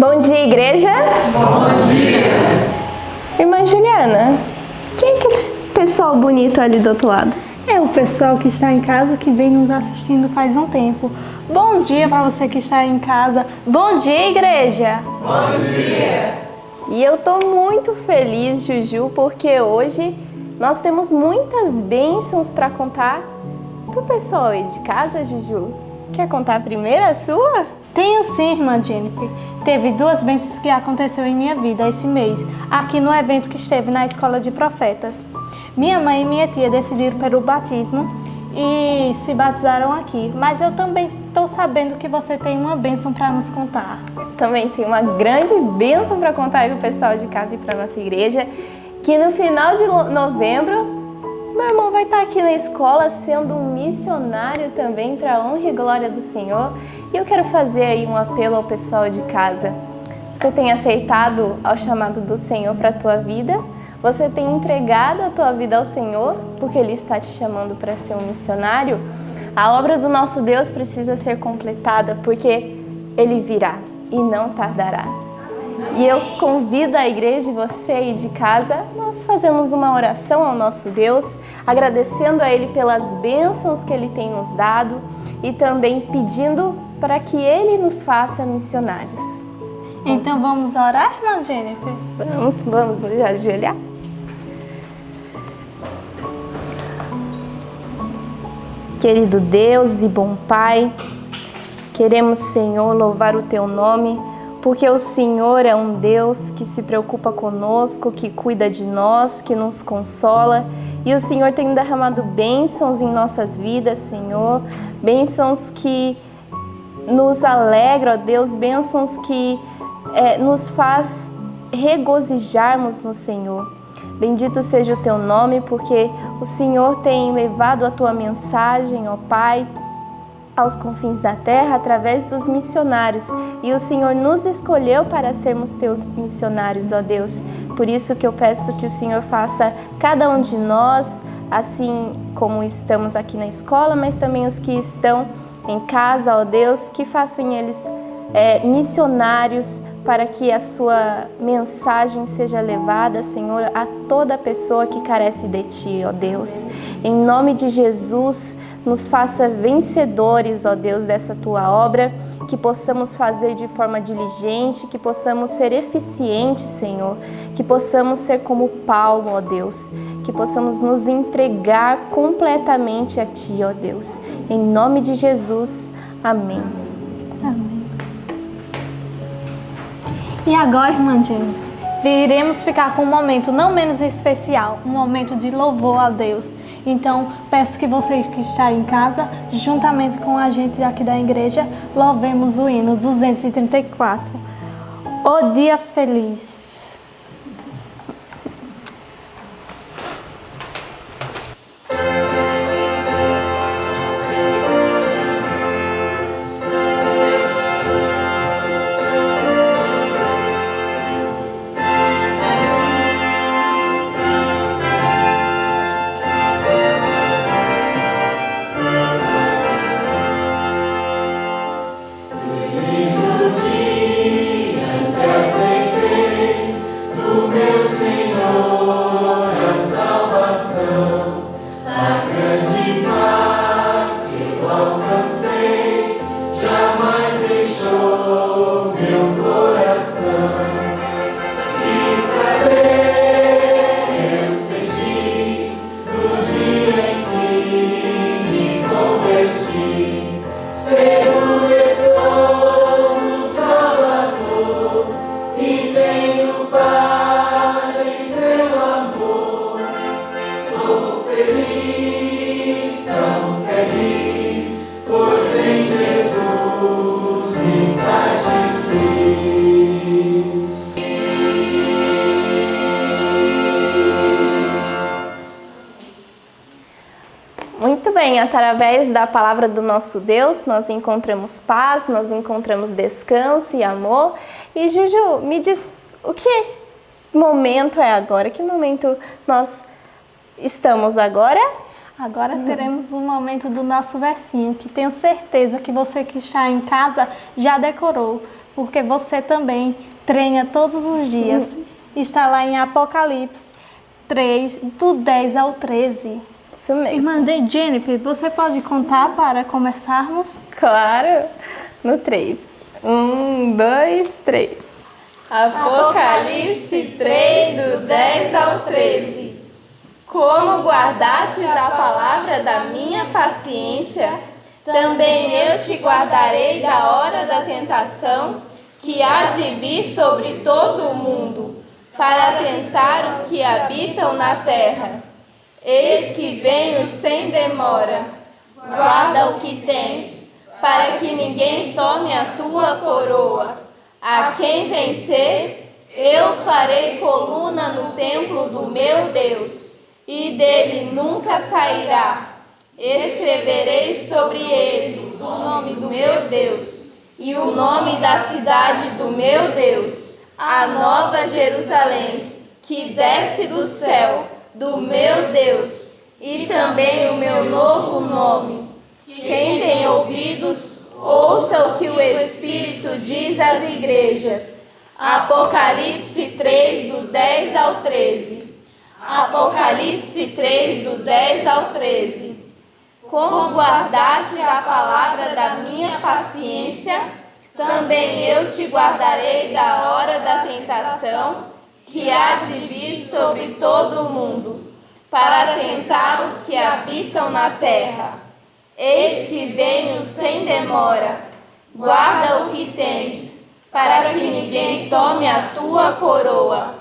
Bom dia, igreja! Bom dia! Irmã Juliana, quem é aquele pessoal bonito ali do outro lado? É o pessoal que está em casa, que vem nos assistindo faz um tempo. Bom dia para você que está em casa. Bom dia, igreja! Bom dia! E eu tô muito feliz, Juju, porque hoje nós temos muitas bênçãos para contar pro pessoal aí de casa, Juju. Quer contar primeiro a sua? Tenho sim, irmã Jennifer. Teve 2 bênçãos que aconteceu em minha vida esse mês, aqui no evento que esteve na Escola de Profetas. Minha mãe e minha tia decidiram pelo batismo e se batizaram aqui, mas eu também estou sabendo que você tem uma bênção para nos contar. Também tem uma grande bênção para contar aí pro pessoal de casa e para nossa igreja, que no final de novembro meu irmão vai estar aqui na escola sendo um missionário também para a honra e glória do Senhor. E eu quero fazer aí um apelo ao pessoal de casa. Você tem aceitado ao chamado do Senhor para a tua vida? Você tem entregado a tua vida ao Senhor porque Ele está te chamando para ser um missionário? A obra do nosso Deus precisa ser completada porque Ele virá e não tardará. E eu convido a igreja e você aí de casa, nós fazemos uma oração ao nosso Deus, agradecendo a Ele pelas bênçãos que Ele tem nos dado e também pedindo para que Ele nos faça missionários. Então vamos orar, irmã Jennifer? Vamos já ajoelhar. Querido Deus e bom Pai, queremos, Senhor, louvar o Teu nome, porque o Senhor é um Deus que se preocupa conosco, que cuida de nós, que nos consola. E o Senhor tem derramado bênçãos em nossas vidas, Senhor. Bênçãos que nos alegram, ó Deus. Bênçãos que nos faz regozijarmos no Senhor. Bendito seja o Teu nome, porque o Senhor tem levado a Tua mensagem, ó Pai, aos confins da terra através dos missionários, e o Senhor nos escolheu para sermos Teus missionários, ó Deus. Por isso que eu peço que o Senhor faça cada um de nós, assim como estamos aqui na escola, mas também os que estão em casa, ó Deus, que façam eles missionários, para que a Sua mensagem seja levada, Senhor, a toda pessoa que carece de Ti, ó Deus. Em nome de Jesus, nos faça vencedores, ó Deus, dessa Tua obra, que possamos fazer de forma diligente, que possamos ser eficientes, Senhor, que possamos ser como Paulo, ó Deus, que possamos nos entregar completamente a Ti, ó Deus. Em nome de Jesus, amém. Amém. E agora, irmã Jennifer, iremos ficar com um momento não menos especial, um momento de louvor a Deus. Então, peço que você que está em casa, juntamente com a gente aqui da igreja, louvemos o hino 234. O Dia Feliz. Muito bem, através da palavra do nosso Deus, nós encontramos paz, nós encontramos descanso e amor. E Juju, me diz, o que momento é agora? Que momento nós estamos agora? Agora teremos um momento do nosso versinho, que tenho certeza que você que está em casa já decorou. porque você também treina todos os dias. Está lá em Apocalipse 3, do 10 ao 13. Isso mesmo. Irmã Jennifer, você pode contar para começarmos? Claro. No 3. 1, 2, 3. Apocalipse 3, do 10 ao 13. Como guardastes a palavra da minha paciência, também eu te guardarei da hora da tentação, que há de vir sobre todo o mundo, para tentar os que habitam na terra. Eis que venho sem demora. Guarda o que tens, para que ninguém tome a tua coroa. A quem vencer, eu farei coluna no templo do meu Deus, e dele nunca sairá. Escreverei sobre ele o nome do meu Deus e o nome da cidade do meu Deus, a nova Jerusalém, que desce do céu, do meu Deus, e também o meu novo nome. Quem tem ouvidos, ouça o que o Espírito diz às igrejas. Apocalipse 3, do 10 ao 13. Apocalipse 3, do 10 ao 13. Como guardaste a palavra da minha paciência, também eu te guardarei da hora da tentação, que há de vir sobre todo o mundo, para tentar os que habitam na terra. Eis que venho sem demora. Guarda o que tens, para que ninguém tome a tua coroa.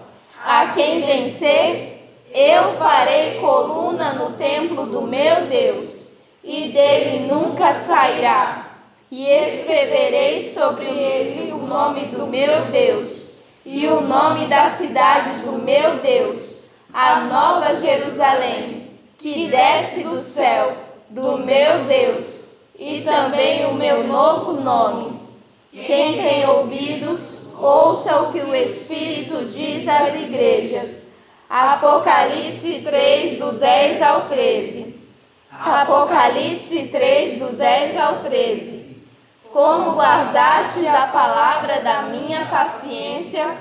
A quem vencer, eu farei coluna no templo do meu Deus, e dele nunca sairá. E escreverei sobre ele o nome do meu Deus, e o nome da cidade do meu Deus, a nova Jerusalém, que desce do céu, do meu Deus, e também o meu novo nome. Quem tem ouvidos, ouça o que o Espírito diz às igrejas. Apocalipse 3, do 10 ao 13. Apocalipse 3, do 10 ao 13. Como guardaste a palavra da minha paciência,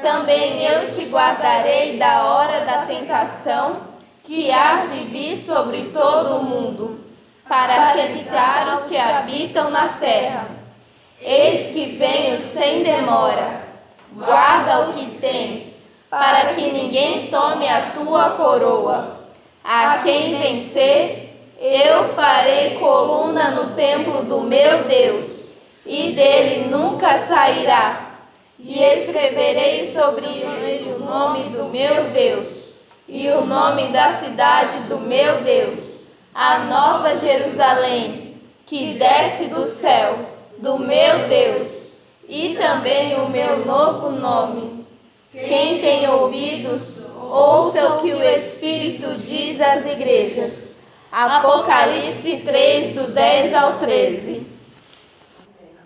também eu te guardarei da hora da tentação, que há de vir sobre todo o mundo, para tentar os que habitam na terra. Eis que venho sem demora. Guarda o que tens, para que ninguém tome a tua coroa. A quem vencer, eu farei coluna no templo do meu Deus, e dele nunca sairá. E escreverei sobre ele o nome do meu Deus, e o nome da cidade do meu Deus, a nova Jerusalém, que desce do céu, do meu Deus, e também o meu novo nome. Quem tem ouvidos, ouça o que o Espírito diz às igrejas. Apocalipse 3, do 10 ao 13.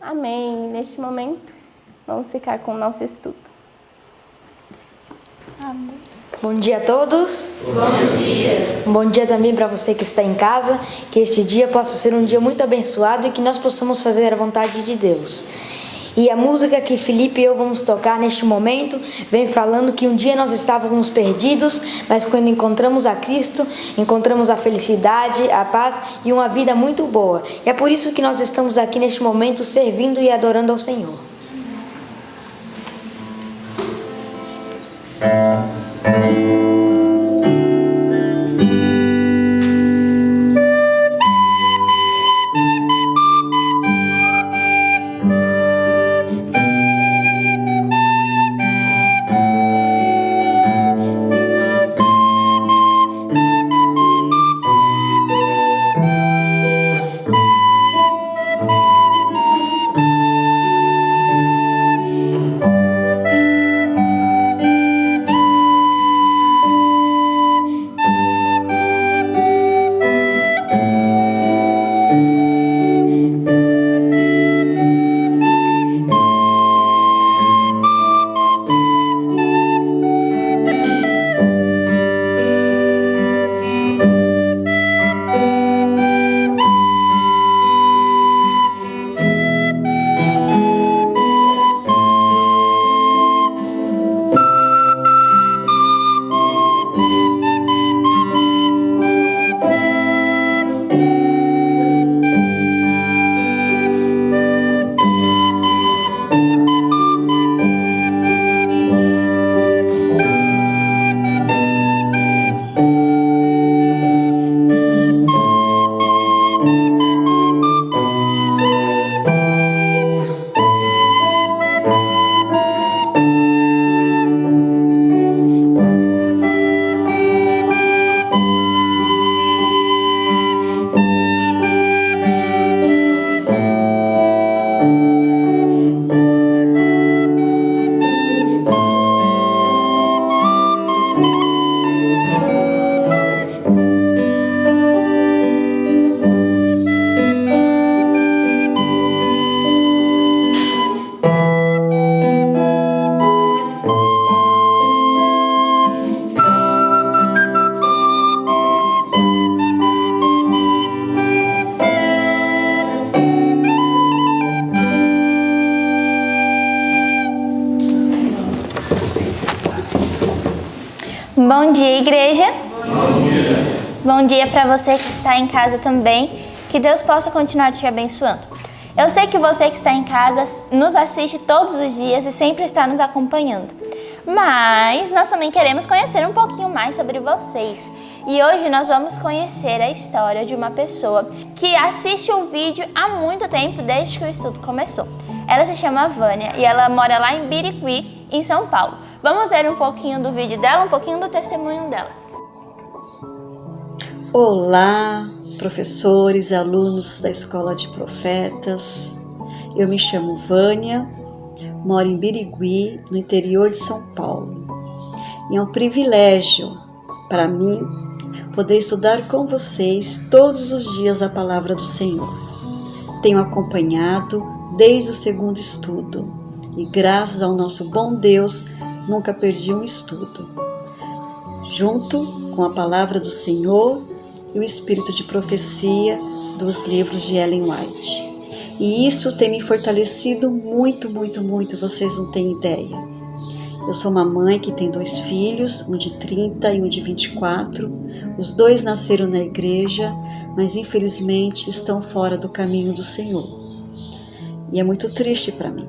Amém. Neste momento, vamos ficar com o nosso estudo. Amém. Bom dia a todos. Bom dia. Um bom dia também para você que está em casa. Que este dia possa ser um dia muito abençoado e que nós possamos fazer a vontade de Deus. E a música que Felipe e eu vamos tocar neste momento vem falando que um dia nós estávamos perdidos, mas quando encontramos a Cristo, encontramos a felicidade, a paz e uma vida muito boa. E é por isso que nós estamos aqui neste momento servindo e adorando ao Senhor. Bom dia, igreja. Bom dia. Bom dia para você que está em casa também. Que Deus possa continuar te abençoando. Eu sei que você que está em casa nos assiste todos os dias e sempre está nos acompanhando. Mas nós também queremos conhecer um pouquinho mais sobre vocês. E hoje nós vamos conhecer a história de uma pessoa que assiste o vídeo há muito tempo, desde que o estudo começou. Ela se chama Vânia e ela mora lá em Birigui, em São Paulo. Vamos ver um pouquinho do vídeo dela, um pouquinho do testemunho dela. Olá, professores e alunos da Escola de Profetas. Eu me chamo Vânia, moro em Birigui, no interior de São Paulo. E é um privilégio para mim poder estudar com vocês todos os dias a palavra do Senhor. Tenho acompanhado desde o segundo estudo e graças ao nosso bom Deus nunca perdi um estudo. Junto com a palavra do Senhor e o espírito de profecia dos livros de Ellen White. E isso tem me fortalecido muito, muito, muito, vocês não têm ideia. Eu sou uma mãe que tem 2 filhos, um de 30 e um de 24. Os 2 nasceram na igreja, mas infelizmente estão fora do caminho do Senhor. E é muito triste para mim,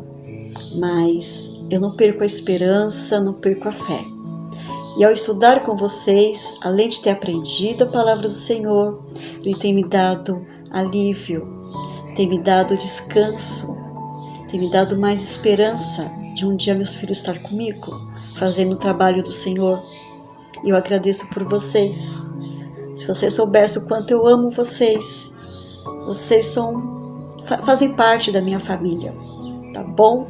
mas eu não perco a esperança, não perco a fé. E ao estudar com vocês, além de ter aprendido a palavra do Senhor, Ele tem me dado alívio, tem me dado descanso, tem me dado mais esperança de um dia meus filhos estar comigo, fazendo o trabalho do Senhor. E eu agradeço por vocês. Se vocês soubessem o quanto eu amo vocês, vocês fazem parte da minha família, tá bom?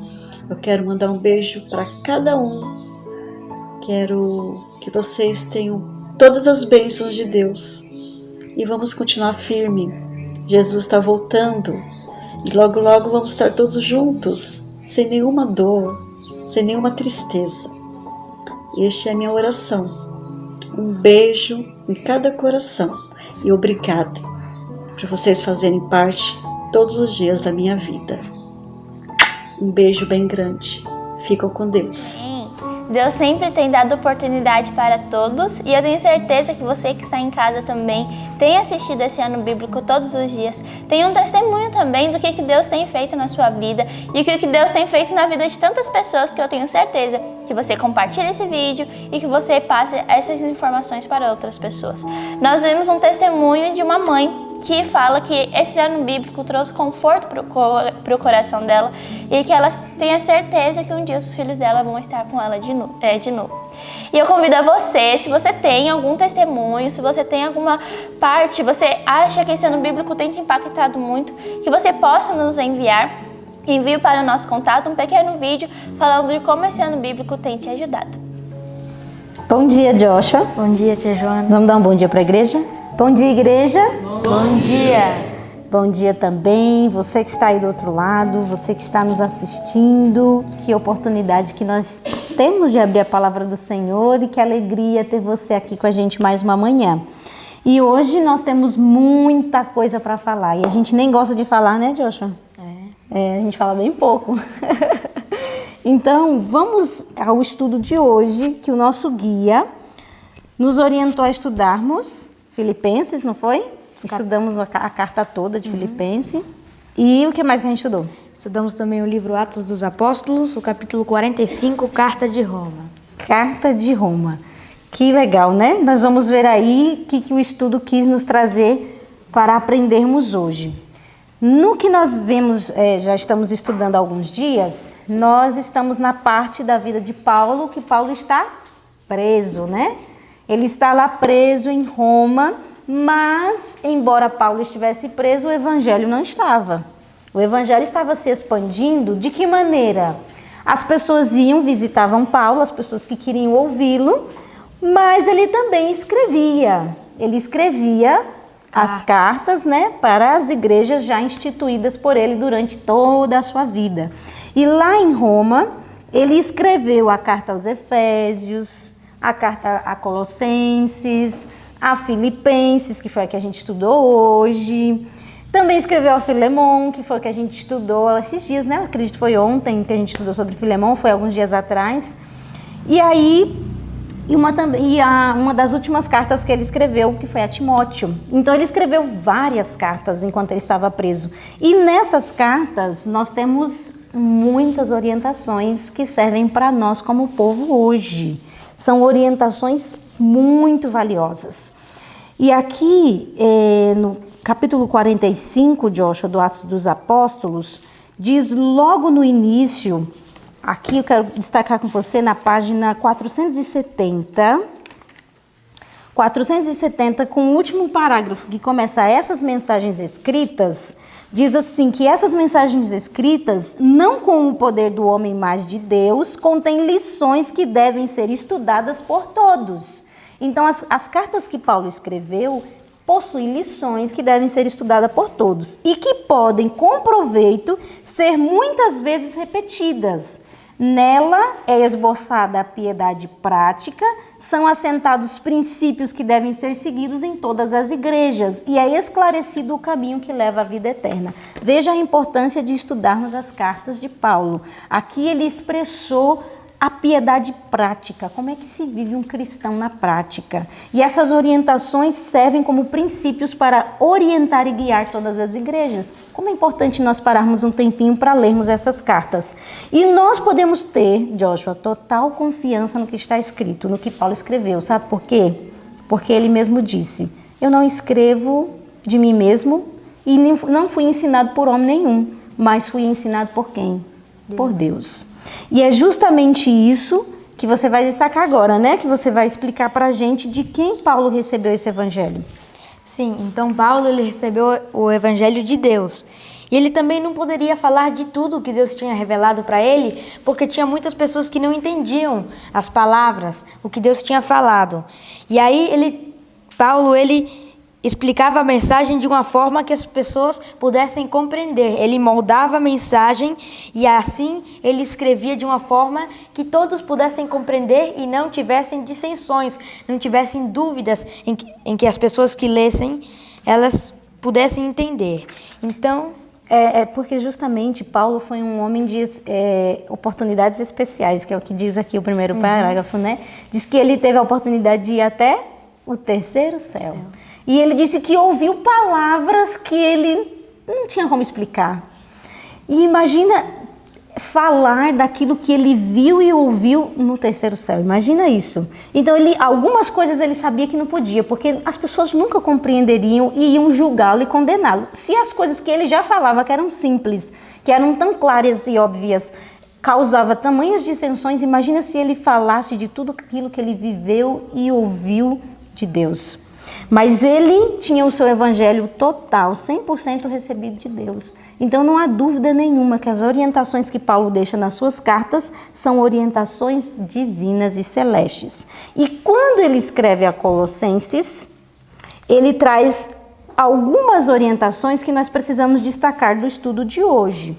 Eu quero mandar um beijo para cada um. Quero que vocês tenham todas as bênçãos de Deus. E vamos continuar firme. Jesus está voltando. E logo, logo vamos estar todos juntos, sem nenhuma dor, sem nenhuma tristeza. Esta é a minha oração. Um beijo em cada coração. E obrigada por vocês fazerem parte todos os dias da minha vida. Um beijo bem grande. Ficam com Deus. Deus sempre tem dado oportunidade para todos e eu tenho certeza que você que está em casa também tem assistido esse ano bíblico todos os dias. Tem um testemunho também do que Deus tem feito na sua vida e o que Deus tem feito na vida de tantas pessoas que eu tenho certeza que você compartilhe esse vídeo e que você passe essas informações para outras pessoas. Nós vimos um testemunho de uma mãe que fala que esse ano bíblico trouxe conforto para o coração dela e que ela tem a certeza que um dia os filhos dela vão estar com ela de novo. E eu convido a você, se você tem algum testemunho, se você tem alguma parte, você acha que esse ano bíblico tem te impactado muito, que você possa nos enviar. Envie para o nosso contato um pequeno vídeo falando de como esse ano bíblico tem te ajudado. Bom dia, Joshua. Bom dia, tia Joana. Vamos dar um bom dia para a igreja? Bom dia, igreja. Bom dia. Bom dia também, você que está aí do outro lado, você que está nos assistindo. Que oportunidade que nós temos de abrir a palavra do Senhor e que alegria ter você aqui com a gente mais uma manhã. E hoje nós temos muita coisa para falar e a gente nem gosta de falar, né, Joshua? A gente fala bem pouco. Então, vamos ao estudo de hoje, que o nosso guia nos orientou a estudarmos Filipenses, não foi? Estudamos a carta toda de Filipenses. E o que mais que a gente estudou? Estudamos também o livro Atos dos Apóstolos, o capítulo 45, Carta de Roma. Carta de Roma. Que legal, né? Nós vamos ver aí o que o estudo quis nos trazer para aprendermos hoje. No que nós vemos, já estamos estudando há alguns dias, nós estamos na parte da vida de Paulo, que Paulo está preso, né? Ele está lá preso em Roma, mas, embora Paulo estivesse preso, o evangelho não estava. O evangelho estava se expandindo. De que maneira? As pessoas visitavam Paulo, as pessoas que queriam ouvi-lo, mas ele também escrevia. Ele escrevia as cartas, né, para as igrejas já instituídas por ele durante toda a sua vida. E lá em Roma, ele escreveu a carta aos Efésios, a carta a Colossenses, a Filipenses, que foi a que a gente estudou hoje. Também escreveu a Filemon, que foi a que a gente estudou esses dias, né? Eu acredito que foi ontem que a gente estudou sobre Filemon, foi alguns dias atrás. E aí, uma das últimas cartas que ele escreveu, que foi a Timóteo. Então ele escreveu várias cartas enquanto ele estava preso. E nessas cartas nós temos muitas orientações que servem para nós como povo hoje. São orientações muito valiosas. E aqui, no capítulo 45, Joshua, do Atos dos Apóstolos, diz logo no início, aqui eu quero destacar com você na página 470, com o último parágrafo que começa essas mensagens escritas, diz assim que essas mensagens escritas, não com o poder do homem, mas de Deus, contêm lições que devem ser estudadas por todos. Então, as cartas que Paulo escreveu possuem lições que devem ser estudadas por todos e que podem, com proveito, ser muitas vezes repetidas. Nela é esboçada a piedade prática, são assentados princípios que devem ser seguidos em todas as igrejas e é esclarecido o caminho que leva à vida eterna. Veja a importância de estudarmos as cartas de Paulo. Aqui ele expressou a piedade prática, como é que se vive um cristão na prática. E essas orientações servem como princípios para orientar e guiar todas as igrejas. Como é importante nós pararmos um tempinho para lermos essas cartas. E nós podemos ter, Joshua, total confiança no que está escrito, no que Paulo escreveu. Sabe por quê? Porque ele mesmo disse, eu não escrevo de mim mesmo e não fui ensinado por homem nenhum, mas fui ensinado por quem? Por Deus. E é justamente isso que você vai destacar agora, né? Que você vai explicar para a gente de quem Paulo recebeu esse evangelho. Sim, então Paulo ele recebeu o evangelho de Deus. E ele também não poderia falar de tudo que Deus tinha revelado para ele, porque tinha muitas pessoas que não entendiam as palavras, o que Deus tinha falado. E aí Paulo explicava a mensagem de uma forma que as pessoas pudessem compreender. Ele moldava a mensagem e assim ele escrevia de uma forma que todos pudessem compreender e não tivessem dissensões, não tivessem dúvidas em que as pessoas que lessem, elas pudessem entender. Então, porque justamente Paulo foi um homem de oportunidades especiais, que é o que diz aqui o primeiro parágrafo, né? Diz que ele teve a oportunidade de ir até o terceiro céu. E ele disse que ouviu palavras que ele não tinha como explicar. E imagina falar daquilo que ele viu e ouviu no terceiro céu. Imagina isso. Então, algumas coisas ele sabia que não podia, porque as pessoas nunca compreenderiam e iam julgá-lo e condená-lo. Se as coisas que ele já falava, que eram simples, que eram tão claras e óbvias, causava tamanhas dissensões, imagina se ele falasse de tudo aquilo que ele viveu e ouviu de Deus. Mas ele tinha o seu evangelho total, 100% recebido de Deus. Então não há dúvida nenhuma que as orientações que Paulo deixa nas suas cartas são orientações divinas e celestes. E quando ele escreve a Colossenses, ele traz algumas orientações que nós precisamos destacar do estudo de hoje.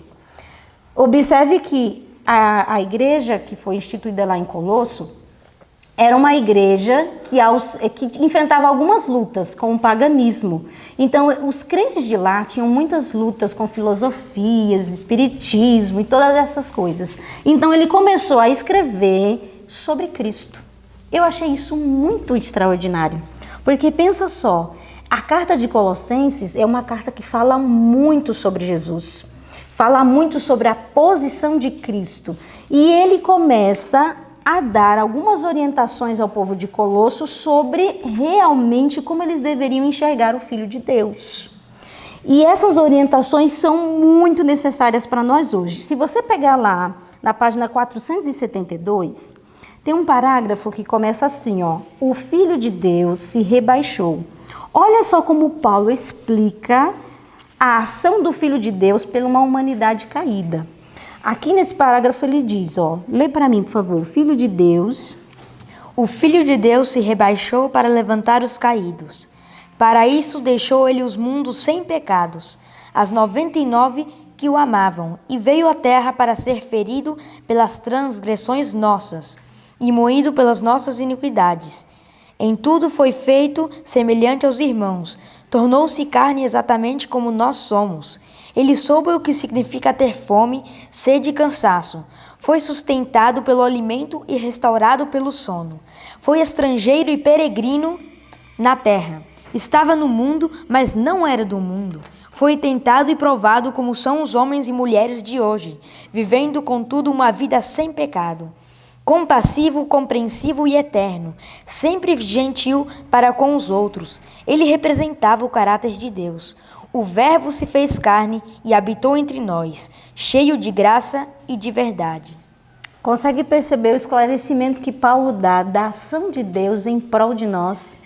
Observe que a igreja que foi instituída lá em Colosso era uma igreja que enfrentava algumas lutas com o paganismo. Então, os crentes de lá tinham muitas lutas com filosofias, espiritismo e todas essas coisas. Então, ele começou a escrever sobre Cristo. Eu achei isso muito extraordinário, porque pensa só, a carta de Colossenses é uma carta que fala muito sobre Jesus, fala muito sobre a posição de Cristo. E ele começa a dar algumas orientações ao povo de Colosso sobre realmente como eles deveriam enxergar o Filho de Deus. E essas orientações são muito necessárias para nós hoje. Se você pegar lá na página 472, tem um parágrafo que começa assim, ó: o Filho de Deus se rebaixou. Olha só como Paulo explica a ação do Filho de Deus pela uma humanidade caída. Aqui nesse parágrafo ele diz, ó, lê para mim, por favor, o Filho de Deus se rebaixou para levantar os caídos. Para isso deixou ele os mundos sem pecados, as 99 que o amavam, e veio à terra para ser ferido pelas transgressões nossas e moído pelas nossas iniquidades. Em tudo foi feito semelhante aos irmãos, tornou-se carne exatamente como nós somos. Ele soube o que significa ter fome, sede e cansaço. Foi sustentado pelo alimento e restaurado pelo sono. Foi estrangeiro e peregrino na terra. Estava no mundo, mas não era do mundo. Foi tentado e provado como são os homens e mulheres de hoje, vivendo, contudo, uma vida sem pecado. Compassivo, compreensivo e eterno, sempre gentil para com os outros. Ele representava o caráter de Deus. O Verbo se fez carne e habitou entre nós, cheio de graça e de verdade. Consegue perceber o esclarecimento que Paulo dá da ação de Deus em prol de nós?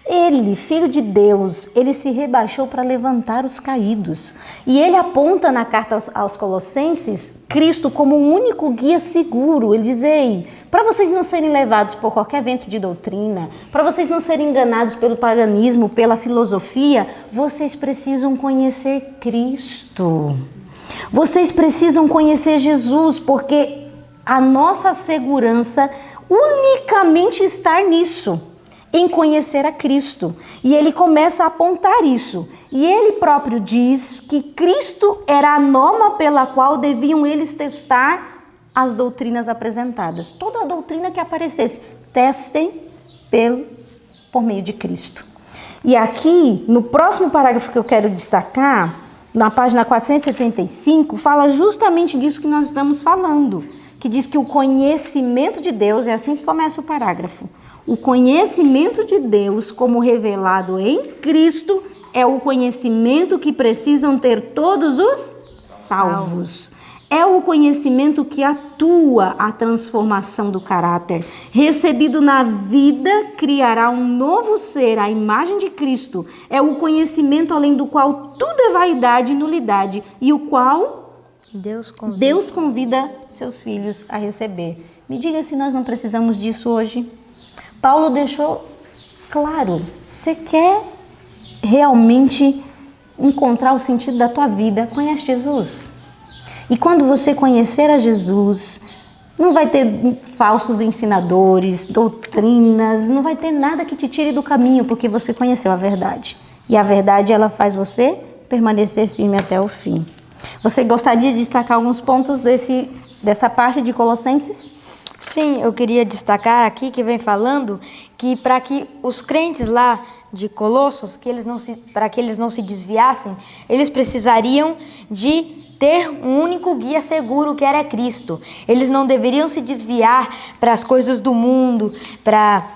Ele, Filho de Deus, ele se rebaixou para levantar os caídos. E ele aponta na carta aos Colossenses Cristo como o único guia seguro. Ele diz, ei, para vocês não serem levados por qualquer vento de doutrina, para vocês não serem enganados pelo paganismo, pela filosofia, vocês precisam conhecer Cristo. Vocês precisam conhecer Jesus, porque a nossa segurança unicamente está nisso, em conhecer a Cristo. E ele começa a apontar isso. E ele próprio diz que Cristo era a norma pela qual deviam eles testar as doutrinas apresentadas. Toda a doutrina que aparecesse, testem por meio de Cristo. E aqui, no próximo parágrafo que eu quero destacar, na página 475, fala justamente disso que nós estamos falando, que diz que o conhecimento de Deus, é assim que começa o parágrafo, o conhecimento de Deus como revelado em Cristo é o conhecimento que precisam ter todos os salvos. É o conhecimento que atua a transformação do caráter. Recebido na vida, criará um novo ser, a imagem de Cristo. É o conhecimento além do qual tudo é vaidade e nulidade, e o qual Deus convida seus filhos a receber. Me diga se nós não precisamos disso hoje. Paulo deixou claro, você quer realmente encontrar o sentido da tua vida, conhece Jesus. E quando você conhecer a Jesus, não vai ter falsos ensinadores, doutrinas, não vai ter nada que te tire do caminho, porque você conheceu a verdade. E a verdade, ela faz você permanecer firme até o fim. Você gostaria de destacar alguns pontos dessa parte de Colossenses? Sim, eu queria destacar aqui que vem falando que para que os crentes lá de Colossos, para que eles não se desviassem, eles precisariam de ter um único guia seguro, que era Cristo. Eles não deveriam se desviar para as coisas do mundo, para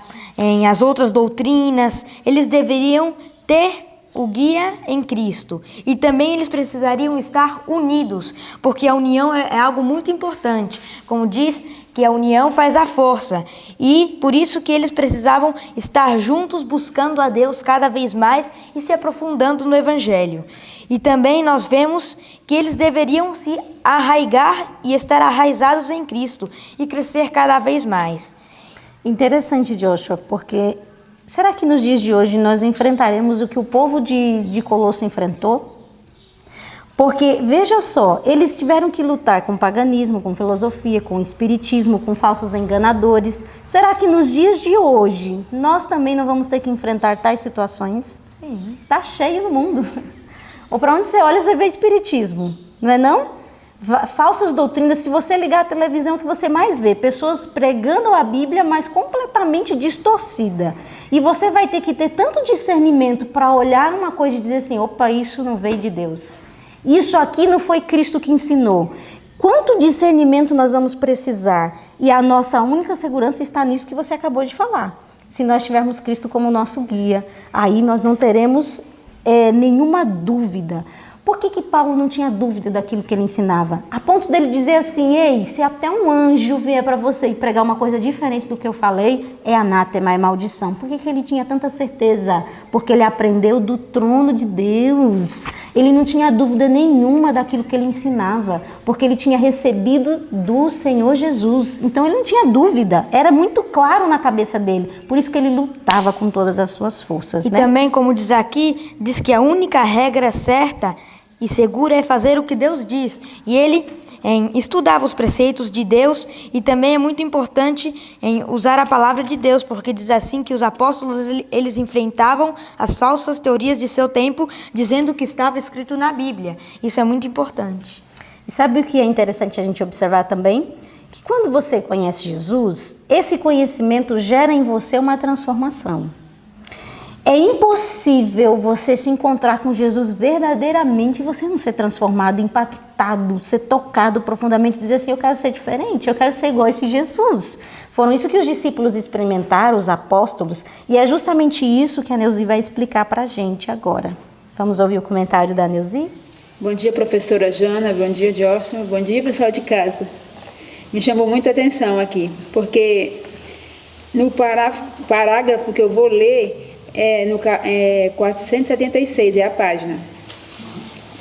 as outras doutrinas. Eles deveriam ter o guia em Cristo. E também eles precisariam estar unidos, porque a união é algo muito importante. Como diz, que a união faz a força. E por isso que eles precisavam estar juntos, buscando a Deus cada vez mais e se aprofundando no Evangelho. E também nós vemos que eles deveriam se arraigar e estar arraizados em Cristo e crescer cada vez mais. Interessante, Joshua, porque será que nos dias de hoje nós enfrentaremos o que o povo de Colosso enfrentou? Porque, veja só, eles tiveram que lutar com paganismo, com filosofia, com espiritismo, com falsos enganadores. Será que nos dias de hoje nós também não vamos ter que enfrentar tais situações? Sim. Tá cheio no mundo. Ou para onde você olha, você vê espiritismo, não é não? Falsas doutrinas, se você ligar a televisão, o que você mais vê? Pessoas pregando a Bíblia, mas completamente distorcida. E você vai ter que ter tanto discernimento para olhar uma coisa e dizer assim, opa, isso não veio de Deus. Isso aqui não foi Cristo que ensinou. Quanto discernimento nós vamos precisar? E a nossa única segurança está nisso que você acabou de falar. Se nós tivermos Cristo como nosso guia, aí nós não teremos nenhuma dúvida. Por que Paulo não tinha dúvida daquilo que ele ensinava? A ponto dele dizer assim, ei, se até um anjo vier para você e pregar uma coisa diferente do que eu falei, é anátema, é maldição. Por que ele tinha tanta certeza? Porque ele aprendeu do trono de Deus. Ele não tinha dúvida nenhuma daquilo que ele ensinava, porque ele tinha recebido do Senhor Jesus. Então ele não tinha dúvida, era muito claro na cabeça dele. Por isso que ele lutava com todas as suas forças. E também, como diz aqui, diz que a única regra certa e segura é fazer o que Deus diz. E ele estudava os preceitos de Deus, e também é muito importante usar a palavra de Deus, porque diz assim que os apóstolos eles enfrentavam as falsas teorias de seu tempo, dizendo o que estava escrito na Bíblia. Isso é muito importante. E sabe o que é interessante a gente observar também? que quando você conhece Jesus, esse conhecimento gera em você uma transformação. É impossível você se encontrar com Jesus verdadeiramente e você não ser transformado, impactado, ser tocado profundamente, dizer assim, eu quero ser diferente, eu quero ser igual a esse Jesus. Foram isso que os discípulos experimentaram, os apóstolos, e é justamente isso que a Neuzi vai explicar para a gente agora. Vamos ouvir o comentário da Neuzi? Bom dia, professora Jana, bom dia, Jorson, bom dia, pessoal de casa. Me chamou muita atenção aqui, porque no parágrafo que eu vou ler, no 476, é a página,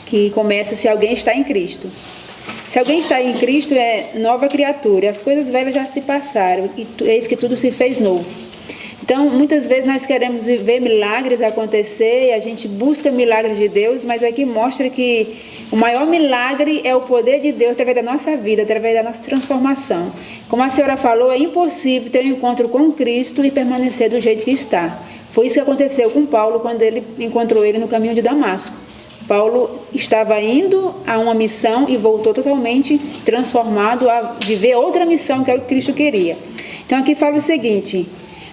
que começa se alguém está em Cristo. Se alguém está em Cristo é nova criatura, as coisas velhas já se passaram, e eis que tudo se fez novo. Então, muitas vezes nós queremos ver milagres acontecer, e a gente busca milagres de Deus, mas aqui mostra que o maior milagre é o poder de Deus através da nossa vida, através da nossa transformação. Como a senhora falou, é impossível ter um encontro com Cristo e permanecer do jeito que está. Foi isso que aconteceu com Paulo quando ele encontrou ele no caminho de Damasco. Paulo estava indo a uma missão e voltou totalmente transformado a viver outra missão que era o que Cristo queria. Então aqui fala o seguinte: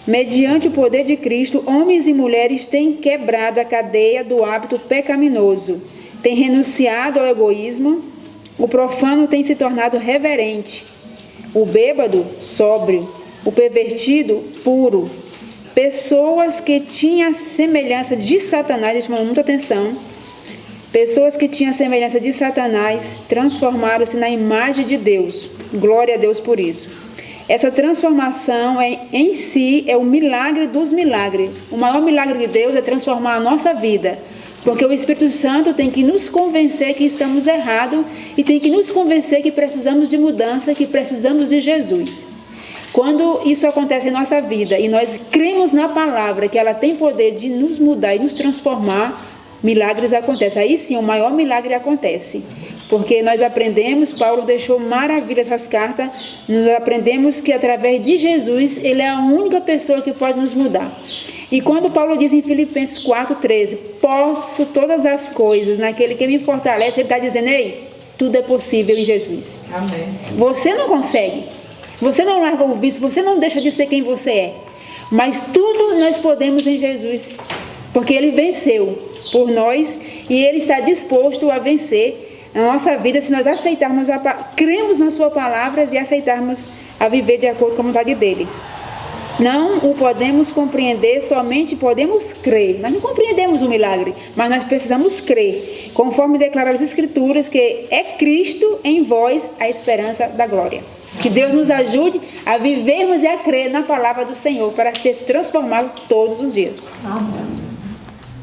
mediante o poder de Cristo, homens e mulheres têm quebrado a cadeia do hábito pecaminoso, têm renunciado ao egoísmo, o profano tem se tornado reverente, o bêbado, sóbrio, o pervertido, puro. Pessoas que tinham semelhança de Satanás, isso chama muita atenção, pessoas que tinham semelhança de Satanás transformaram-se na imagem de Deus. Glória a Deus por isso. Essa transformação em si é o milagre dos milagres. O maior milagre de Deus é transformar a nossa vida, porque o Espírito Santo tem que nos convencer que estamos errados e tem que nos convencer que precisamos de mudança, que precisamos de Jesus. Quando isso acontece em nossa vida e nós cremos na palavra, que ela tem poder de nos mudar e nos transformar, milagres acontecem. Aí sim, o maior milagre acontece. Porque nós aprendemos, Paulo deixou maravilhas essas cartas, nós aprendemos que através de Jesus, ele é a única pessoa que pode nos mudar. E quando Paulo diz em Filipenses 4,13, posso todas as coisas naquele que me fortalece, ele está dizendo, ei, tudo é possível em Jesus. Amém. Você não consegue. Você não larga o vício, você não deixa de ser quem você é. Mas tudo nós podemos em Jesus, porque Ele venceu por nós e Ele está disposto a vencer na nossa vida se nós aceitarmos, cremos nas suas palavras e aceitarmos a viver de acordo com a vontade dEle. Não o podemos compreender, somente podemos crer. Nós não compreendemos o milagre, mas nós precisamos crer, conforme declara as Escrituras, que é Cristo em vós a esperança da glória. Que Deus nos ajude a vivermos e a crer na palavra do Senhor para ser transformado todos os dias. Amém.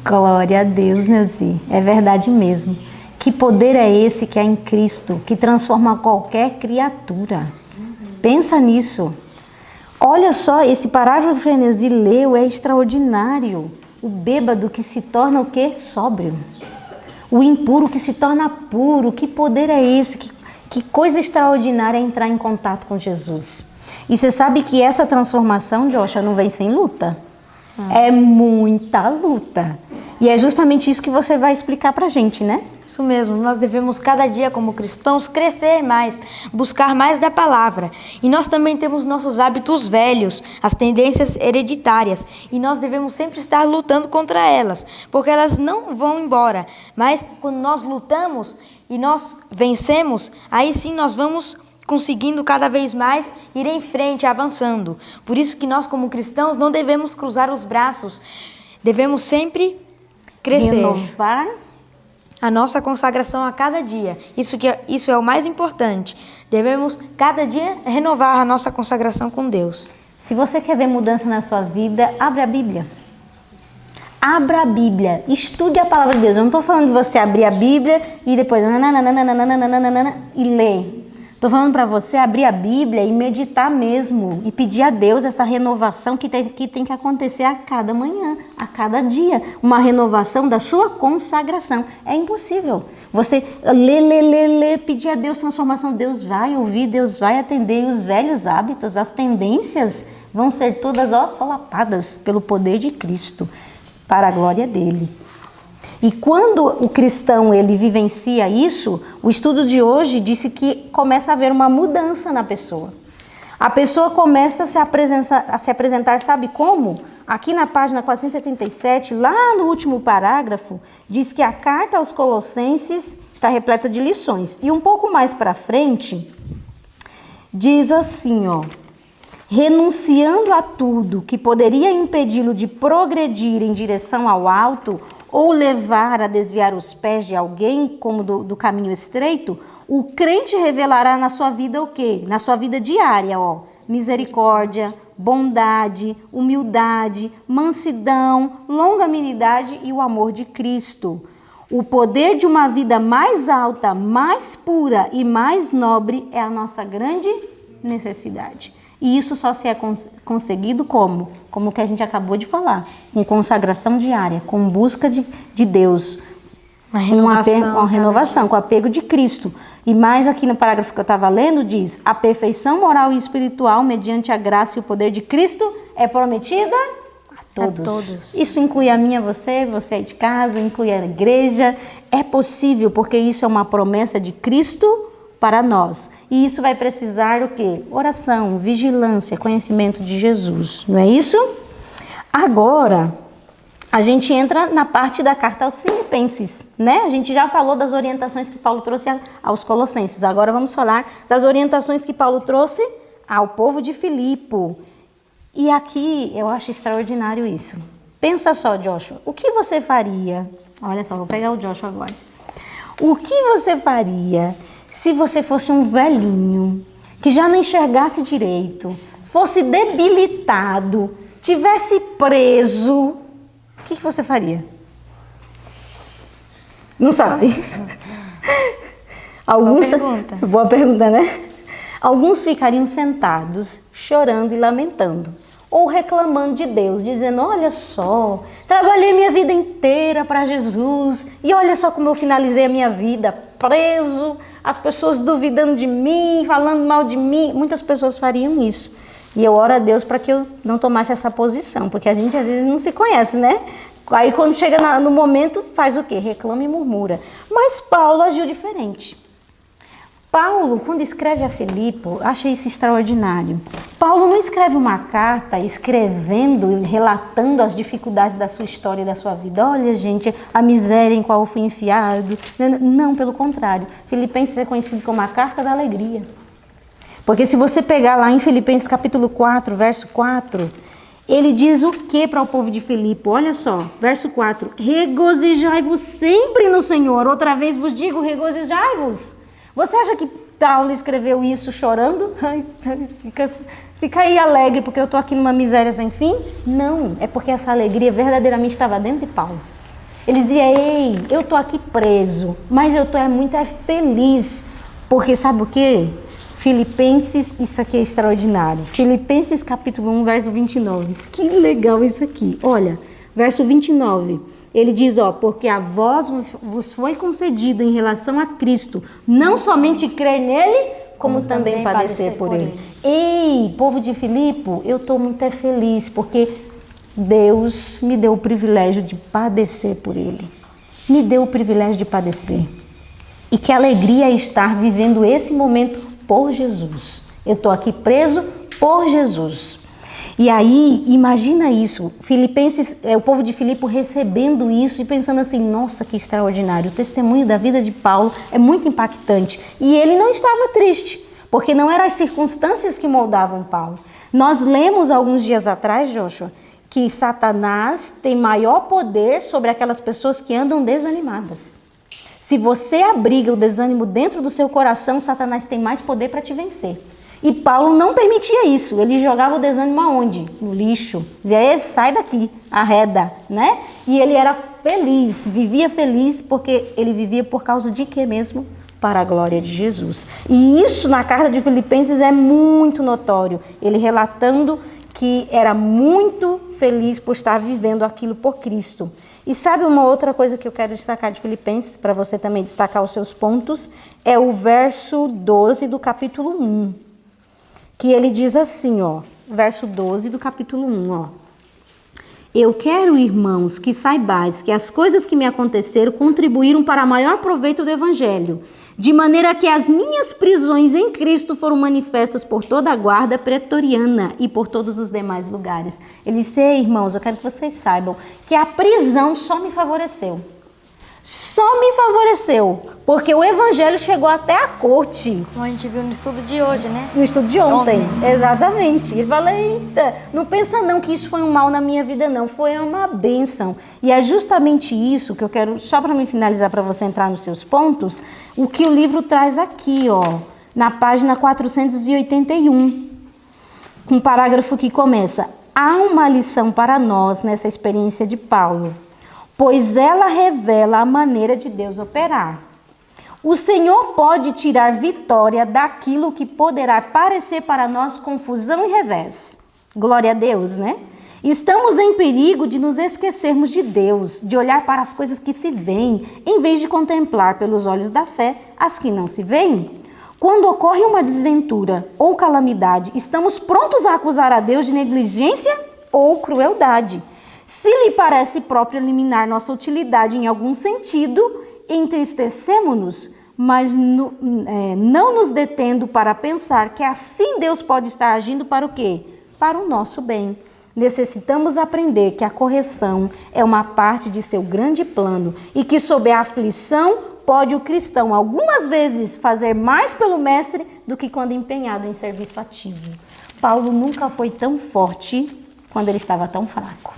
Glória a Deus, Neuzi. É verdade mesmo. Que poder é esse que há em Cristo, que transforma qualquer criatura? Pensa nisso. Olha só, esse parágrafo que a Neuzi leu é extraordinário. O bêbado que se torna o quê? Sóbrio. O impuro que se torna puro. Que poder é esse? Que coisa extraordinária é entrar em contato com Jesus. E você sabe que essa transformação, Joshua, não vem sem luta. É muita luta. E é justamente isso que você vai explicar pra gente, né? Isso mesmo, nós devemos cada dia como cristãos crescer mais, buscar mais da palavra. E nós também temos nossos hábitos velhos, as tendências hereditárias. E nós devemos sempre estar lutando contra elas, porque elas não vão embora. Mas quando nós lutamos e nós vencemos, aí sim nós vamos conseguindo cada vez mais ir em frente, avançando. Por isso que nós como cristãos não devemos cruzar os braços, devemos sempre crescer. Renovar a nossa consagração a cada dia. Isso é o mais importante. Devemos cada dia renovar a nossa consagração com Deus. Se você quer ver mudança na sua vida, abre a Bíblia. Abra a Bíblia, estude a palavra de Deus. Eu não estou falando de você abrir a Bíblia e depois e ler. Estou falando para você abrir a Bíblia e meditar mesmo e pedir a Deus essa renovação que tem que acontecer a cada manhã, a cada dia. Uma renovação da sua consagração. É impossível. Você lê, pedir a Deus transformação. Deus vai ouvir, Deus vai atender. E os velhos hábitos, as tendências vão ser todas solapadas pelo poder de Cristo, para a glória dele. E quando o cristão ele vivencia isso, o estudo de hoje disse que começa a haver uma mudança na pessoa. A pessoa começa a se apresentar, sabe como? Aqui na página 477, lá no último parágrafo, diz que a carta aos Colossenses está repleta de lições. E um pouco mais para frente, diz assim, ó: renunciando a tudo que poderia impedi-lo de progredir em direção ao alto ou levar a desviar os pés de alguém como do caminho estreito, o crente revelará na sua vida o quê? Na sua vida diária, ó, misericórdia, bondade, humildade, mansidão, longanimidade e o amor de Cristo. O poder de uma vida mais alta, mais pura e mais nobre é a nossa grande necessidade. E isso só se é conseguido como? Como que a gente acabou de falar, com consagração diária, com busca de Deus, uma renovação, com apego de Cristo. E mais aqui no parágrafo que eu estava lendo diz: a perfeição moral e espiritual mediante a graça e o poder de Cristo é prometida a todos. Isso inclui a minha, você aí de casa, inclui a igreja. É possível, porque isso é uma promessa de Cristo para nós. E isso vai precisar o quê? Oração, vigilância, conhecimento de Jesus. Não é isso? Agora, a gente entra na parte da carta aos Filipenses, né? A gente já falou das orientações que Paulo trouxe aos Colossenses. Agora vamos falar das orientações que Paulo trouxe ao povo de Filipe. E aqui eu acho extraordinário isso. Pensa só, Joshua, o que você faria? Olha só, vou pegar o Joshua agora. O que você faria se você fosse um velhinho, que já não enxergasse direito, fosse debilitado, tivesse preso? O que você faria? Não sabe? Boa pergunta, né? Alguns ficariam sentados, chorando e lamentando, ou reclamando de Deus, dizendo: olha só, trabalhei minha vida inteira para Jesus, e olha só como eu finalizei a minha vida, preso, as pessoas duvidando de mim, falando mal de mim. Muitas pessoas fariam isso. E eu oro a Deus para que eu não tomasse essa posição, porque a gente às vezes não se conhece, né? Aí quando chega no momento, faz o quê? Reclama e murmura. Mas Paulo agiu diferente. Paulo, quando escreve a Filipe, achei isso extraordinário. Paulo não escreve uma carta escrevendo, relatando as dificuldades da sua história e da sua vida. Olha, gente, a miséria em qual eu fui enfiado. Não, pelo contrário. Filipenses é conhecido como a carta da alegria. Porque se você pegar lá em Filipenses capítulo 4, verso 4, ele diz o que para o povo de Filipe? Olha só, verso 4. Regozijai-vos sempre no Senhor. Outra vez vos digo, regozijai-vos. Você acha que Paulo escreveu isso chorando? Fica aí alegre porque eu estou aqui numa miséria sem fim? Não, é porque essa alegria verdadeiramente estava dentro de Paulo. Ele dizia: ei, eu estou aqui preso, mas eu estou muito feliz. Porque sabe o quê? Filipenses, isso aqui é extraordinário. Filipenses capítulo 1, verso 29. Que legal isso aqui. Olha, verso 29. Ele diz, ó: porque a vós vos foi concedido em relação a Cristo, não somente crer nele, como também padecer por ele. Ei, povo de Filipe, eu estou muito feliz, porque Deus me deu o privilégio de padecer por ele. Me deu o privilégio de padecer. E que alegria é estar vivendo esse momento por Jesus. Eu estou aqui preso por Jesus. E aí, imagina isso, Filipenses, o povo de Filipe recebendo isso e pensando assim: nossa, que extraordinário. O testemunho da vida de Paulo é muito impactante. E ele não estava triste, porque não eram as circunstâncias que moldavam Paulo. Nós lemos alguns dias atrás, Joshua, que Satanás tem maior poder sobre aquelas pessoas que andam desanimadas. Se você abriga o desânimo dentro do seu coração, Satanás tem mais poder para te vencer. E Paulo não permitia isso. Ele jogava o desânimo aonde? No lixo. Dizia: sai daqui, arreda, né? E ele era feliz, vivia feliz, porque ele vivia por causa de quê mesmo? Para a glória de Jesus. E isso na carta de Filipenses é muito notório. Ele relatando que era muito feliz por estar vivendo aquilo por Cristo. E sabe uma outra coisa que eu quero destacar de Filipenses, para você também destacar os seus pontos? É o verso 12 do capítulo 1. Que ele diz assim, ó, verso 12 do capítulo 1, ó. Eu quero, irmãos, que saibais que as coisas que me aconteceram contribuíram para maior proveito do Evangelho, de maneira que as minhas prisões em Cristo foram manifestas por toda a guarda pretoriana e por todos os demais lugares. Ele disse: irmãos, eu quero que vocês saibam que a prisão só me favoreceu. Só me favoreceu, porque o Evangelho chegou até a corte. Como a gente viu no estudo de hoje, né? No estudo de ontem, exatamente. Ele fala: eita, não pensa não que isso foi um mal na minha vida não, foi uma bênção. E é justamente isso que eu quero, só para me finalizar, para você entrar nos seus pontos, o que o livro traz aqui, ó, na página 481, com um parágrafo que começa: há uma lição para nós nessa experiência de Paulo, pois ela revela a maneira de Deus operar. O Senhor pode tirar vitória daquilo que poderá parecer para nós confusão e revés. Glória a Deus, né? Estamos em perigo de nos esquecermos de Deus, de olhar para as coisas que se veem, em vez de contemplar pelos olhos da fé as que não se veem. Quando ocorre uma desventura ou calamidade, estamos prontos a acusar a Deus de negligência ou crueldade. Se lhe parece próprio eliminar nossa utilidade em algum sentido, entristecemos-nos, mas não nos detendo para pensar que assim Deus pode estar agindo para o quê? Para o nosso bem. Necessitamos aprender que a correção é uma parte de seu grande plano e que sob a aflição pode o cristão algumas vezes fazer mais pelo mestre do que quando empenhado em serviço ativo. Paulo nunca foi tão forte quando ele estava tão fraco.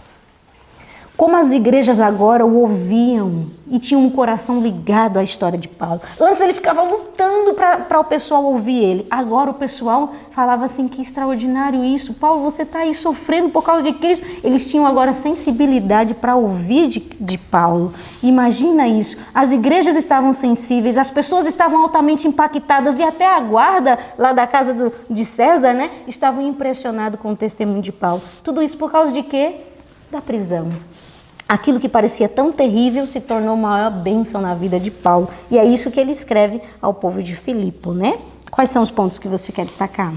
Como as igrejas agora o ouviam e tinham um coração ligado à história de Paulo. Antes ele ficava lutando para o pessoal ouvir ele. Agora o pessoal falava assim: que extraordinário isso. Paulo, você está aí sofrendo por causa de Cristo. Eles tinham agora sensibilidade para ouvir de Paulo. Imagina isso. As igrejas estavam sensíveis, as pessoas estavam altamente impactadas e até a guarda lá da casa de César, né, estavam impressionados com o testemunho de Paulo. Tudo isso por causa de quê? Da prisão. Aquilo que parecia tão terrível se tornou uma maior bênção na vida de Paulo. E é isso que ele escreve ao povo de Filipe, né? Quais são os pontos que você quer destacar?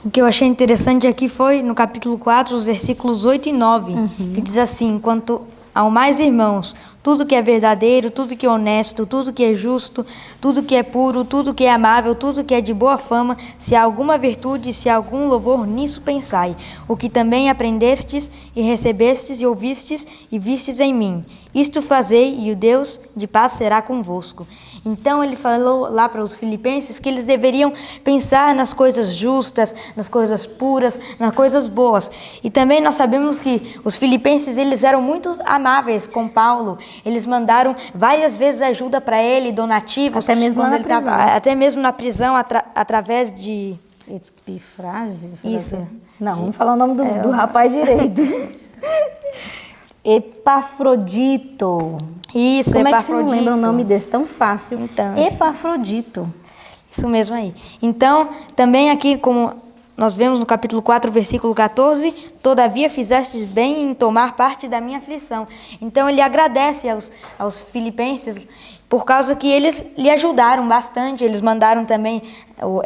O que eu achei interessante aqui foi no capítulo 4, os versículos 8 e 9, que diz assim: quanto ao mais, irmãos, tudo que é verdadeiro, tudo que é honesto, tudo que é justo, tudo que é puro, tudo que é amável, tudo que é de boa fama, se há alguma virtude, se há algum louvor, nisso pensai. O que também aprendestes e recebestes e ouvistes e vistes em mim. Isto fazei, e o Deus de paz será convosco. Então ele falou lá para os filipenses que eles deveriam pensar nas coisas justas, nas coisas puras, nas coisas boas. E também nós sabemos que os filipenses, eles eram muito amáveis com Paulo. Eles mandaram várias vezes ajuda para ele, donativos. Até mesmo na prisão. Até mesmo na prisão, através de... Epifrases? Isso. Não, vamos falar o nome do rapaz direito. Epafrodito. Isso, Como Epafrodito. é que você não lembra o nome desse tão fácil? Então, Epafrodito. Isso mesmo aí. Então, também aqui, como nós vemos no capítulo 4, versículo 14, todavia fizestes bem em tomar parte da minha aflição. Então, ele agradece aos filipenses por causa que eles lhe ajudaram bastante. Eles mandaram também o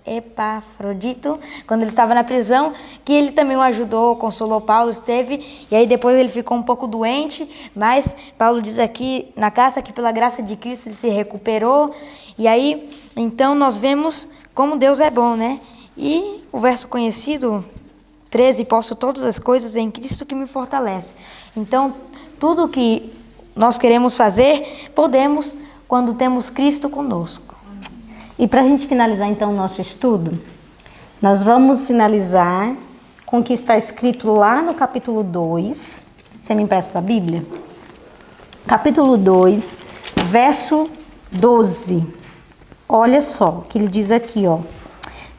Epafrodito, quando ele estava na prisão, que ele também o ajudou, consolou Paulo, esteve, e aí depois ele ficou um pouco doente, mas Paulo diz aqui na carta que pela graça de Cristo ele se recuperou, e aí, então nós vemos como Deus é bom, né? E o verso conhecido, 13, posso todas as coisas em Cristo que me fortalece. Então, tudo que nós queremos fazer, podemos quando temos Cristo conosco. E para a gente finalizar então o nosso estudo, nós vamos finalizar com o que está escrito lá no capítulo 2. Você me empresta sua Bíblia? Capítulo 2, verso 12. Olha só o que ele diz aqui, ó.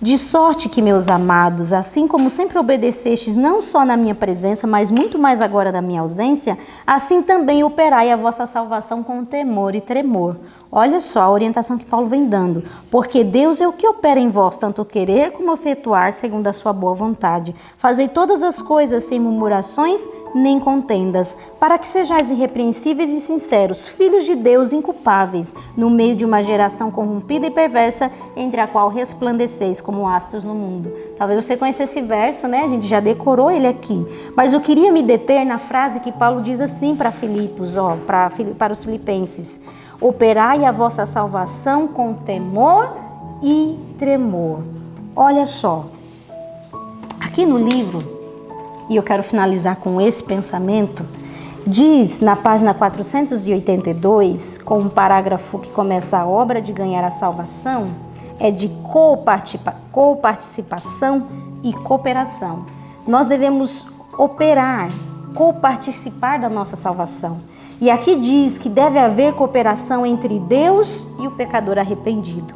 De sorte que, meus amados, assim como sempre obedecestes não só na minha presença, mas muito mais agora na minha ausência, assim também operai a vossa salvação com temor e tremor. Olha só a orientação que Paulo vem dando. Porque Deus é o que opera em vós, tanto querer como efetuar, segundo a sua boa vontade. Fazei todas as coisas sem murmurações nem contendas, para que sejais irrepreensíveis e sinceros, filhos de Deus inculpáveis, no meio de uma geração corrompida e perversa, entre a qual resplandeceis como astros no mundo. Talvez você conheça esse verso, né? A gente já decorou ele aqui. Mas eu queria me deter na frase que Paulo diz assim para Filipos, para os filipenses. Operai a vossa salvação com temor e tremor. Olha só, aqui no livro, e eu quero finalizar com esse pensamento, diz na página 482, com um parágrafo que começa: a obra de ganhar a salvação é de coparticipação e cooperação. Nós devemos operar, coparticipar da nossa salvação. E aqui diz que deve haver cooperação entre Deus e o pecador arrependido.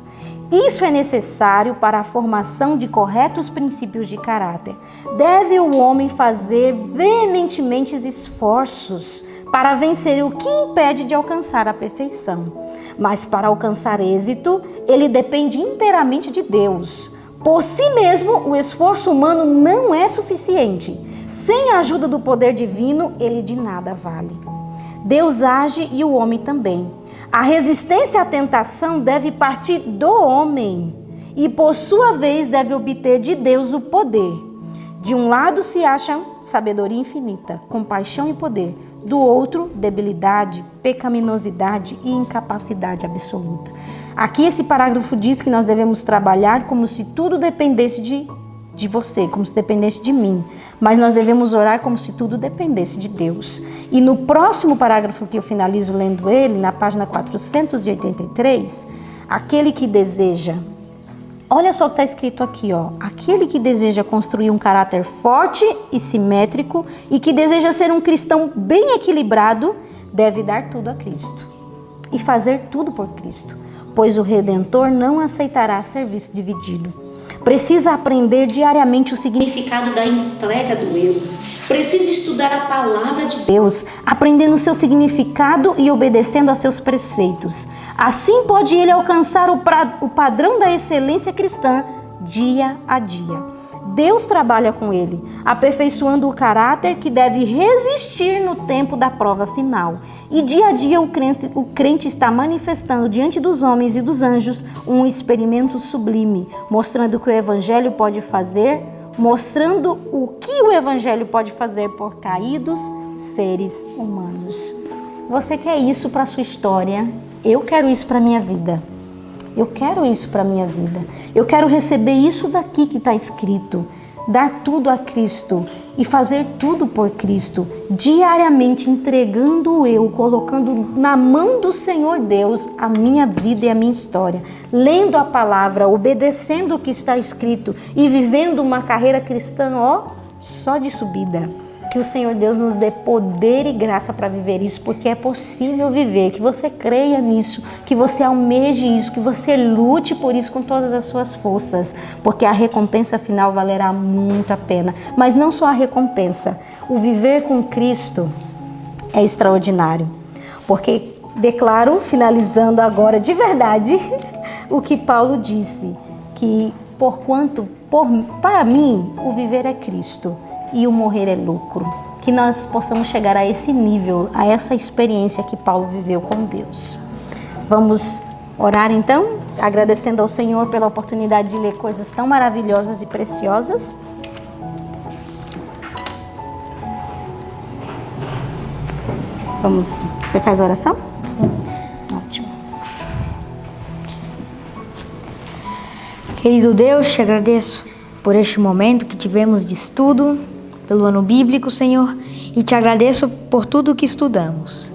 Isso é necessário para a formação de corretos princípios de caráter. Deve o homem fazer veementemente esforços para vencer o que impede de alcançar a perfeição. Mas para alcançar êxito, ele depende inteiramente de Deus. Por si mesmo, o esforço humano não é suficiente. Sem a ajuda do poder divino, ele de nada vale. Deus age e o homem também. A resistência à tentação deve partir do homem e, por sua vez, deve obter de Deus o poder. De um lado se acha sabedoria infinita, compaixão e poder. Do outro, debilidade, pecaminosidade e incapacidade absoluta. Aqui esse parágrafo diz que nós devemos trabalhar como se tudo dependesse de você, como se dependesse de mim. Mas nós devemos orar como se tudo dependesse de Deus. E no próximo parágrafo que eu finalizo lendo ele, na página 483, aquele que deseja, olha só o que está escrito aqui, aquele que deseja construir um caráter forte e simétrico e que deseja ser um cristão bem equilibrado, deve dar tudo a Cristo e fazer tudo por Cristo, pois o Redentor não aceitará serviço dividido. Precisa aprender diariamente o significado da entrega do eu. Precisa estudar a palavra de Deus, aprendendo o seu significado e obedecendo a seus preceitos. Assim pode ele alcançar o padrão da excelência cristã dia a dia. Deus trabalha com ele, aperfeiçoando o caráter que deve resistir no tempo da prova final. E dia a dia o crente está manifestando diante dos homens e dos anjos um experimento sublime, mostrando o que o Evangelho pode fazer, mostrando o que o Evangelho pode fazer por caídos seres humanos. Você quer isso para a sua história? Eu quero isso para a minha vida. Eu quero isso para a minha vida. Eu quero receber isso daqui que está escrito. Dar tudo a Cristo e fazer tudo por Cristo. Diariamente entregando eu, colocando na mão do Senhor Deus a minha vida e a minha história. Lendo a palavra, obedecendo o que está escrito e vivendo uma carreira cristã, só de subida. Que o Senhor Deus nos dê poder e graça para viver isso, porque é possível viver, que você creia nisso, que você almeje isso, que você lute por isso com todas as suas forças, porque a recompensa final valerá muito a pena. Mas não só a recompensa, o viver com Cristo é extraordinário, porque declaro, finalizando agora de verdade, o que Paulo disse, que para mim o viver é Cristo e o morrer é lucro. Que nós possamos chegar a esse nível, a essa experiência que Paulo viveu com Deus. Vamos orar então, agradecendo ao Senhor pela oportunidade de ler coisas tão maravilhosas e preciosas. Você faz a oração? Sim. Ótimo. Querido Deus, te agradeço por este momento que tivemos de estudo, pelo ano bíblico, Senhor, e te agradeço por tudo que estudamos.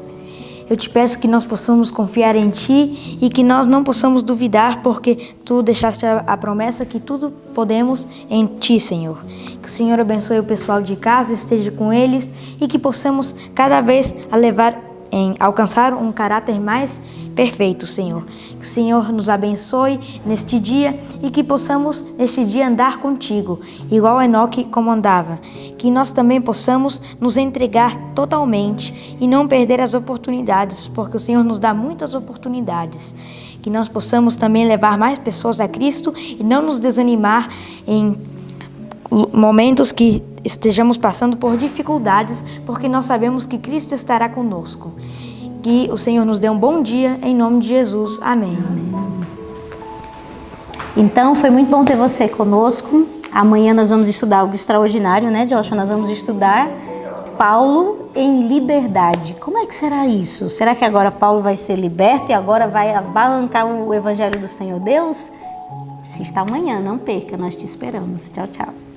Eu te peço que nós possamos confiar em Ti e que nós não possamos duvidar, porque Tu deixaste a promessa que tudo podemos em Ti, Senhor. Que o Senhor abençoe o pessoal de casa, esteja com eles e que possamos cada vez levar em alcançar um caráter mais perfeito, Senhor. Que o Senhor nos abençoe neste dia e que possamos neste dia andar contigo, igual Enoque como andava. Que nós também possamos nos entregar totalmente e não perder as oportunidades, porque o Senhor nos dá muitas oportunidades. Que nós possamos também levar mais pessoas a Cristo e não nos desanimar em momentos que estejamos passando por dificuldades, porque nós sabemos que Cristo estará conosco. Que o Senhor nos dê um bom dia, em nome de Jesus. Amém. Então, foi muito bom ter você conosco. Amanhã nós vamos estudar algo extraordinário, né, Joshua? Nós vamos estudar Paulo em liberdade. Como é que será isso? Será que agora Paulo vai ser liberto e agora vai abalancar o Evangelho do Senhor Deus? Assista amanhã, não perca, nós te esperamos. Tchau, tchau.